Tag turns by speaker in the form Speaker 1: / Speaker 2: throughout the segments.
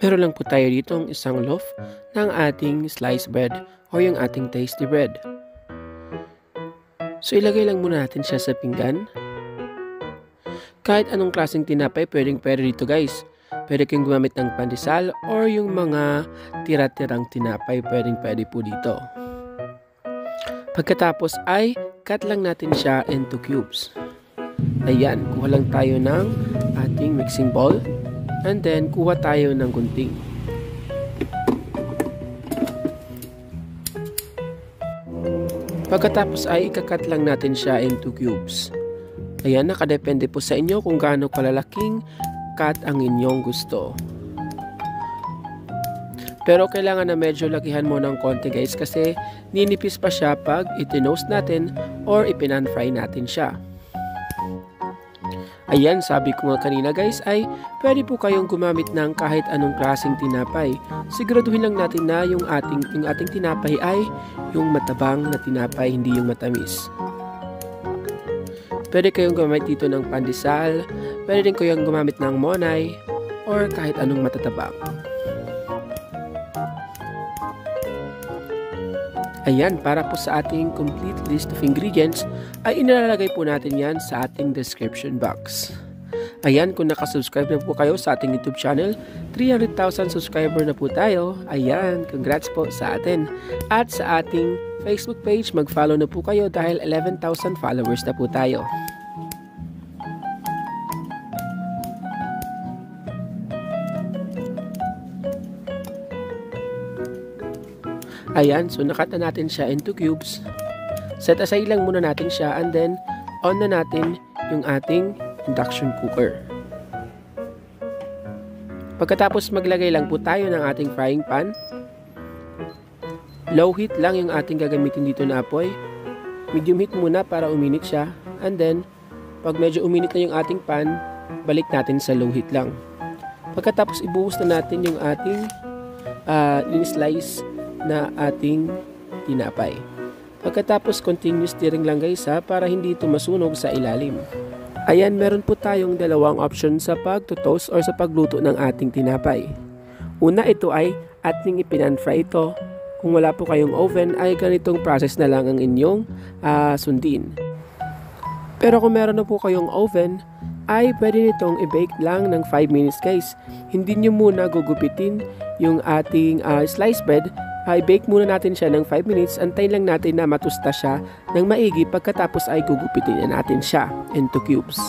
Speaker 1: Meron lang po tayo dito ang isang loaf ng ating sliced bread o yung ating tasty bread. So ilagay lang muna natin siya sa pinggan. Kahit anong klaseng tinapay pwede dito guys. Pwede kayong gumamit ng pandesal or yung mga tira-tirang tinapay pwede po dito. Pagkatapos ay cut lang natin siya into cubes. Ayan, kuha lang tayo ng ating mixing bowl. And then, kuha tayo ng gunting. Pagkatapos ay ikakat lang natin siya into cubes. Ayan, nakadepende po sa inyo kung gaano kalalaking cut ang inyong gusto. Pero kailangan na medyo lakihan mo ng konti guys kasi ninipis pa siya pag itinoast natin or ipinan-fry natin siya. Ayan, sabi ko nga kanina guys ay pwede po kayong gumamit ng kahit anong klaseng tinapay. Siguraduhin lang natin na yung ating tinapay ay yung matabang na tinapay, hindi yung matamis. Pwede kayong gumamit dito ng pandesal, pwede din kayong gumamit ng monay, or kahit anong matatabang. Ayan, para po sa ating complete list of ingredients, ay inilalagay po natin yan sa ating description box. Ayan, kung nakasubscribe na po kayo sa ating YouTube channel, 300,000 subscriber na po tayo. Ayan, congrats po sa atin. At sa ating Facebook page, mag-follow na po kayo dahil 11,000 followers na po tayo. Ayan, so nakat na natin siya into cubes. Set aside lang muna natin siya and then on na natin yung ating induction cooker. Pagkatapos maglagay lang po tayo ng ating frying pan. Low heat lang yung ating gagamitin dito na apoy. Medium heat muna para uminit siya. And then, pag medyo uminit na yung ating pan, balik natin sa low heat lang. Pagkatapos ibuhos na natin yung ating in-slice na ating tinapay. Pagkatapos continuous stirring lang guys para hindi ito masunog sa ilalim. Ayan, meron po tayong dalawang option sa pag-toast or sa pagluto ng ating tinapay. Una, ito ay ating ipinan-fry ito. Kung wala po kayong oven ay ganitong process na lang ang inyong sundin. Pero kung meron na po kayong oven ay pwede nitong i-bake lang ng 5 minutes guys. Hindi nyo muna gugupitin yung ating sliced bread. I-bake muna natin siya ng 5 minutes. Antayin lang natin na matusta siya ng maigi. Pagkatapos ay gugupitin na natin siya into cubes.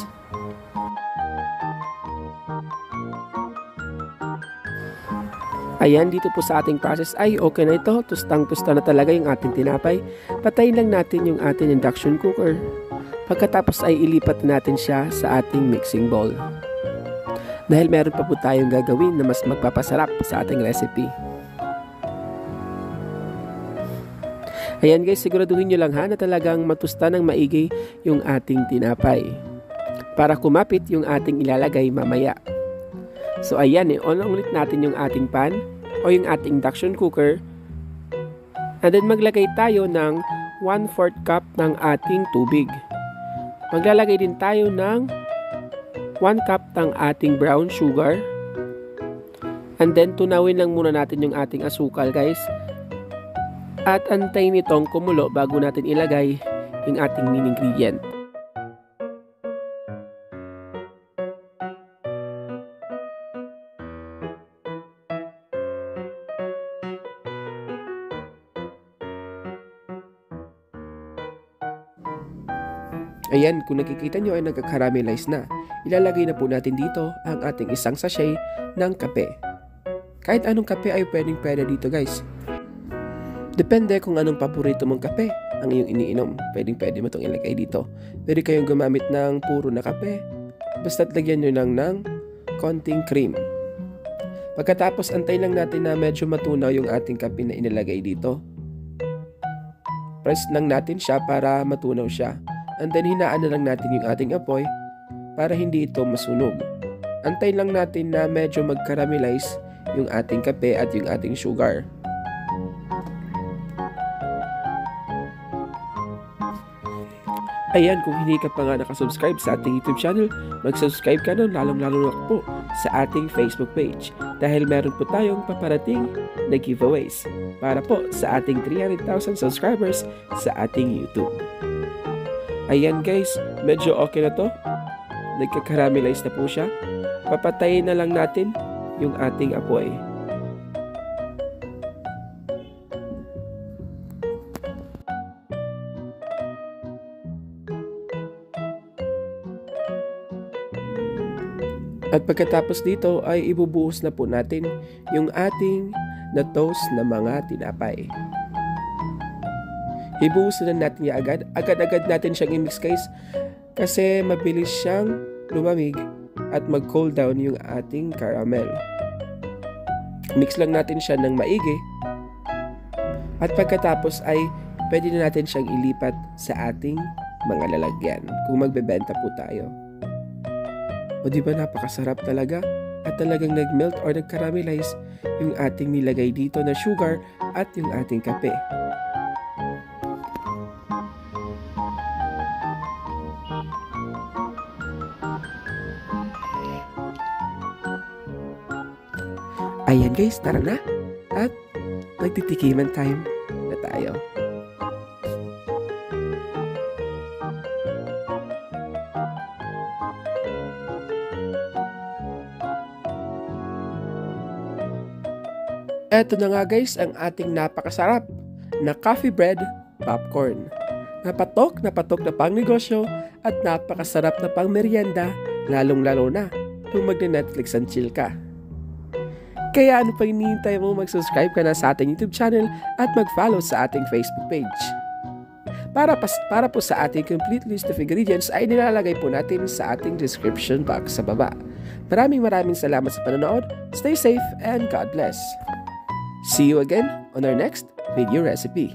Speaker 1: Ayan, dito po sa ating process ay okay na ito. Tustang-tusta na talaga yung ating tinapay. Patayin lang natin yung ating induction cooker. Pagkatapos ay ilipat natin siya sa ating mixing bowl. Dahil meron pa po tayong gagawin na mas magpapasarap sa ating recipe. Ayan guys, siguraduhin nyo lang na talagang matusta ng maigi yung ating tinapay. Para kumapit yung ating ilalagay mamaya. So ayan, on ulit natin yung ating pan o yung ating induction cooker. And then maglagay tayo ng 1/4 cup ng ating tubig. Maglalagay din tayo ng 1 cup ng ating brown sugar. And then tunawin lang muna natin yung ating asukal guys. At antayin itong kumulo bago natin ilagay yung ating main ingredient. Ayan, kung nakikita nyo ay nagka-caramelize na. Ilalagay na po natin dito ang ating isang sachet ng kape. Kahit anong kape ay pwede dito guys. Depende kung anong paborito mong kape ang iyong iniinom. Pwede mo itong ilagay dito. Pwede kayong gumamit ng puro na kape. Basta't lagyan nyo lang ng konting cream. Pagkatapos antay lang natin na medyo matunaw yung ating kape na inilagay dito. Press lang natin siya para matunaw siya. And then hinaan na lang natin yung ating apoy para hindi ito masunog. Antay lang natin na medyo mag-caramelize yung ating kape at yung ating sugar. Ayan, kung hindi ka pa nga nakasubscribe sa ating YouTube channel, mag-subscribe ka na, lalong-lalo na po sa ating Facebook page dahil meron po tayong paparating na giveaways para po sa ating 300,000 subscribers sa ating YouTube. Ayan guys, medyo okay na to. Nagka-caramelize na po siya. Papatayin na lang natin yung ating apoy. At pagkatapos dito ay ibubuhos na po natin yung ating na-toast na mga tinapay. Ibuhos na natin yung agad. Agad-agad natin siyang i-mix guys kasi mabilis siyang lumamig at mag-cool down yung ating caramel. Mix lang natin siya ng maigi. At pagkatapos ay pwede na natin siyang ilipat sa ating mga lalagyan kung magbebenta po tayo. O diba napakasarap talaga at talagang nag-melt or nag-caramelize yung ating nilagay dito na sugar at yung ating kape. Ayan guys, tara na at magtitikiman time na tayo. Eto na nga guys ang ating napakasarap na coffee bread popcorn. Napatok na pangnegosyo at napakasarap na pang merienda, lalong-lalo na kung magne-Netflix and chill ka. Kaya ano pa hinihintay mo, mag-subscribe ka na sa ating YouTube channel at mag-follow sa ating Facebook page. Para po sa ating complete list of ingredients ay nilalagay po natin sa ating description box sa baba. Maraming salamat sa panonood. Stay safe and God bless. See you again on our next video recipe.